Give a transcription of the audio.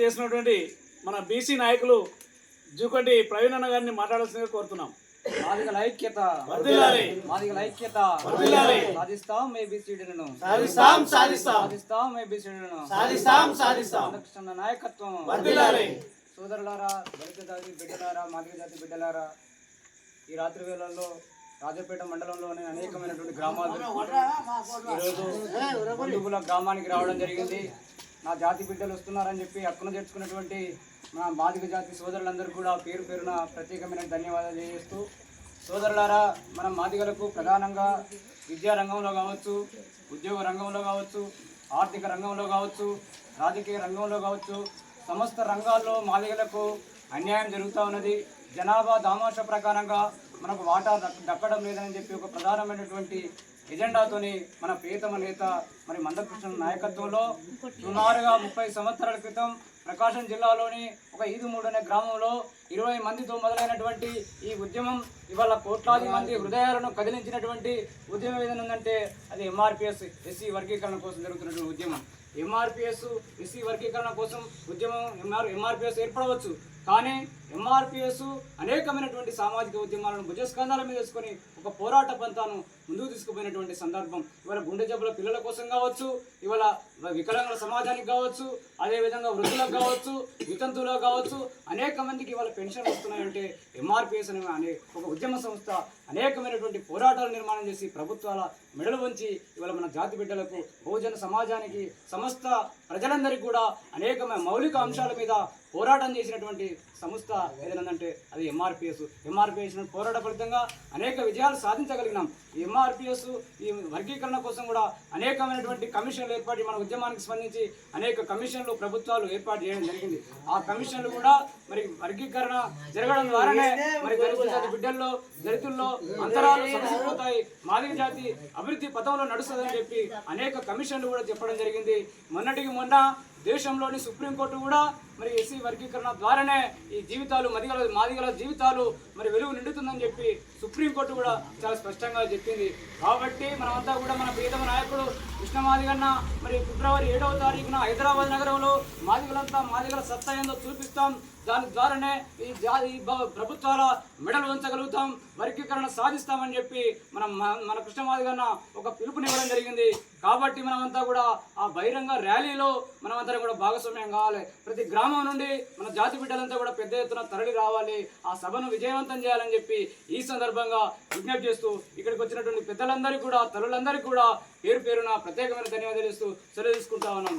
చేసినటువంటి మన బీసీ నాయకులు జూకంటి ప్రవీణ్ అన్న గారిని మాట్లాడాల్సిందిగా కోరుతున్నాం. మాదిగల ఐక్యత వర్ధిల్లాలి, మాదిగల ఐక్యత వర్ధిల్లాలి. సాధిస్తాం ఏబిసిడీలను సాధిస్తాం సాధిస్తాం సాధిస్తాం ఏబిసిడీలను సాధిస్తాం సాధిస్తాం. రామకృష్ణ నాయకత్వం వర్ధిల్లాలి. సోదరులారా, దళిత జాతి బిడ్డలారా, మాదిగ జాతి బిడ్డలారా, ఈ రాత్రి వేళల్లో రాజపేట మండలంలోని అనేకమైనటువంటి గ్రామాలు ఈరోజు బంధువుల గ్రామానికి రావడం జరిగింది. నా జాతి బిడ్డలు వస్తున్నారని చెప్పి హక్కును చేర్చుకున్నటువంటి మన మాదిగ జాతి సోదరులందరూ కూడా పేరు పేరున ప్రత్యేకమైన ధన్యవాదాలు తెలియజేస్తూ, సోదరులారా, మన మాదిగలకు ప్రధానంగా విద్యా రంగంలో కావచ్చు, ఉద్యోగ రంగంలో కావచ్చు, ఆర్థిక రంగంలో కావచ్చు, రాజకీయ రంగంలో కావచ్చు, సమస్త రంగాల్లో మాదిగలకు అన్యాయం జరుగుతూ ఉన్నది. జనాభా దామాష ప్రకారంగా మనకు వాటా దక్కడం లేదని చెప్పి ఒక ప్రధానమైనటువంటి ఎజెండాతోని మన ప్రియతమ నేత మరి మందకృష్ణ నాయకత్వంలో సుమారుగా 30 సంవత్సరాల క్రితం ప్రకాశం జిల్లాలోని ఒక ఈదుమూడు అనే గ్రామంలో 20 మందితో మొదలైనటువంటి ఈ ఉద్యమం ఇవాళ కోట్లాది మంది హృదయాలను కదిలించినటువంటి ఉద్యమం ఏదైనా ఉందంటే అది ఎంఆర్పిఎస్ ఎస్సీ వర్గీకరణ కోసం జరుగుతున్నటువంటి ఉద్యమం. ఎంఆర్పిఎస్ ఎస్సీ వర్గీకరణ కోసం ఉద్యమం ఎంఆర్పిఎస్ ఏర్పడవచ్చు, కానీ ఎంఆర్పిఎస్ అనేకమైనటువంటి సామాజిక ఉద్యమాలను భుజస్కంధాల మీద వేసుకొని ఒక పోరాట పంతాను ముందుకు తీసుకుపోయినటువంటి సందర్భం. ఇవాళ గుండె జబ్బుల పిల్లల కోసం కావచ్చు, ఇవాళ వికలాంగుల సమాజానికి కావచ్చు, అదేవిధంగా వృద్ధులకు కావచ్చు, వితంతువులకు కావచ్చు, అనేక మందికి ఇవాళ పెన్షన్ వస్తున్నాయంటే ఎంఆర్పిఎస్ అనే ఒక ఉద్యమ సంస్థ అనేకమైనటువంటి పోరాటాలు నిర్మాణం చేసి ప్రభుత్వాల మెడలు వంచి ఇవాళ మన జాతి బిడ్డలకు, బహుజన సమాజానికి, సమస్త ప్రజలందరికీ కూడా అనేకమైన మౌలిక అంశాల మీద పోరాటం చేసినటువంటి సంస్థ ఏదైనందంటే అది ఎంఆర్పిఎస్. ఎంఆర్పిఎస్ పోరాట ఫలితంగా అనేక విజయాలు సాధించగలిగినాం. ఈ ఎంఆర్పిఎస్ ఈ వర్గీకరణ కోసం కూడా అనేకమైనటువంటి కమిషన్లు ఏర్పాటు మన ఉద్యమానికి స్పందించి అనేక కమిషన్లు ప్రభుత్వాలు ఏర్పాటు చేయడం జరిగింది. ఆ కమిషన్లు కూడా మరి వర్గీకరణ జరగడం ద్వారానే మరి దళిత జాతి బిడ్డల్లో, దళితుల్లో అంతరాలు సమసిపోతాయి, మాదిగ జాతి అభివృద్ధి పథంలో నడుస్తుందని చెప్పి అనేక కమిషన్లు కూడా చెప్పడం జరిగింది. మొన్నటికి మొన్న దేశంలోని సుప్రీంకోర్టు కూడా మరి ఎస్సీ వర్గీకరణ ద్వారానే ఈ జీవితాలు మాదిగల జీవితాలు మరి వెలుగు నిండుతుందని చెప్పి సుప్రీంకోర్టు కూడా చాలా స్పష్టంగా చెప్పింది. కాబట్టి మనమంతా కూడా మన ప్రియతమ నాయకుడు కృష్ణ మాదిగన్న మరి ఫిబ్రవరి 7వ తారీఖున హైదరాబాద్ నగరంలో మాదిగల సత్తా ఏందో చూపిస్తాం. దాని ద్వారానే ఈ ప్రభుత్వాల మెడలు ఉంచగలుగుతాం, వర్గీకరణ సాధిస్తామని చెప్పి మన కృష్ణ మాదిగన్న ఒక పిలుపునివ్వడం జరిగింది. కాబట్టి మనమంతా కూడా ఆ బహిరంగ ర్యాలీలో మనమంతా కూడా భాగస్వామ్యం కావాలి. ప్రతి గ్రామం నుండి మన జాతి బిడ్డలంతా కూడా పెద్ద ఎత్తున తరలి రావాలి, ఆ సభను విజయవంతం చేయాలని చెప్పి ఈ సందర్భంగా విజ్ఞప్తి చేస్తూ ఇక్కడికి వచ్చినటువంటి పెద్దలందరికీ కూడా, తల్లులందరికీ కూడా పేరు పేరున ప్రత్యేకమైన ధన్యవాదాలు ఇస్తూ సెలవు తీసుకుంటా ఉన్నాం.